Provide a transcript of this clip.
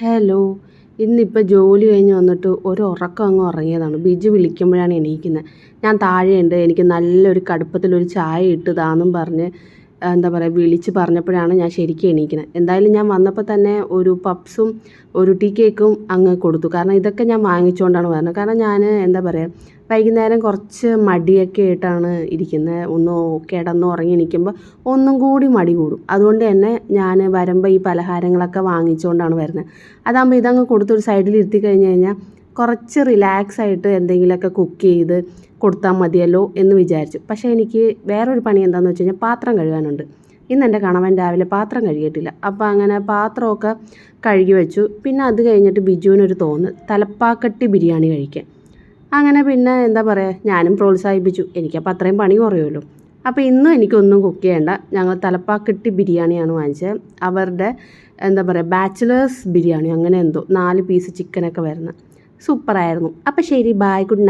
Hello. ഇന്നിപ്പോൾ ജോലി കഴിഞ്ഞ് വന്നിട്ട് ഒരു ഉറക്കം അങ്ങ് ഉറങ്ങിയതാണ്. ബിജു വിളിക്കുമ്പോഴാണ് എണീക്കുന്നത്. ഞാൻ താഴെയുണ്ട്, എനിക്ക് നല്ലൊരു കടുപ്പത്തിലൊരു ചായ ഇട്ട് താന്നും പറഞ്ഞ് എന്താ പറയുക വിളിച്ച് പറഞ്ഞപ്പോഴാണ് ഞാൻ ശരിക്കും എണീക്കുന്നത്. എന്തായാലും ഞാൻ വന്നപ്പോൾ തന്നെ ഒരു പപ്സും ഒരു ടീ കേക്കും അങ്ങ് കൊടുത്തു. കാരണം ഇതൊക്കെ ഞാൻ വാങ്ങിച്ചുകൊണ്ടാണ് വരുന്നത്. കാരണം ഞാൻ എന്താ പറയുക വൈകുന്നേരം കുറച്ച് മടിയൊക്കെ ആയിട്ടാണ് ഇരിക്കുന്നത്. ഒന്ന് കിടന്ന് ഉറങ്ങി എണീക്കുമ്പോൾ ഒന്നും കൂടി മടി കൂടും. അതുകൊണ്ട് തന്നെ ഞാൻ വരുമ്പോൾ ഈ പലഹാരങ്ങളൊക്കെ വാങ്ങിച്ചുകൊണ്ടാണ് വരുന്നത്. അതാകുമ്പോൾ ഇതങ്ങ് കൊടുത്തൊരു സൈഡിൽ ഇരുത്തി കഴിഞ്ഞ് കഴിഞ്ഞാൽ കുറച്ച് റിലാക്സ് ആയിട്ട് എന്തെങ്കിലുമൊക്കെ കുക്ക് ചെയ്ത് കൊടുത്താൽ മതിയല്ലോ എന്ന് വിചാരിച്ചു. പക്ഷേ എനിക്ക് വേറൊരു പണി എന്താണെന്ന് വെച്ച് കഴിഞ്ഞാൽ പാത്രം കഴുകാനുണ്ട്. ഇന്ന് എൻ്റെ കണവൻ രാവിലെ പാത്രം കഴുകിയിട്ടില്ല. അപ്പോൾ അങ്ങനെ പാത്രമൊക്കെ കഴുകി വെച്ചു. പിന്നെ അത് കഴിഞ്ഞിട്ട് ബിജുവിനൊരു തോന്നൽ തലപ്പാക്കട്ടി ബിരിയാണി കഴിക്കാൻ. അങ്ങനെ പിന്നെ എന്താ പറയുക ഞാനും പ്രോത്സാഹിപ്പിച്ചു. എനിക്കപ്പോൾ അത്രയും പണി കുറയുമല്ലോ. അപ്പോൾ ഇന്നും എനിക്കൊന്നും കുക്ക് ചെയ്യേണ്ട, ഞങ്ങൾ തലപ്പാക്കട്ടി ബിരിയാണിയാണ് വാങ്ങിച്ചത്. അവരുടെ എന്താ പറയുക ബാച്ചിലേഴ്സ് ബിരിയാണി അങ്ങനെ എന്തോ 4 പീസ് ചിക്കനൊക്കെ വരുന്നത് സൂപ്പറായിരുന്നു. അപ്പോൾ ശരി, ബായ്, ഗുഡ് നൈറ്റ്.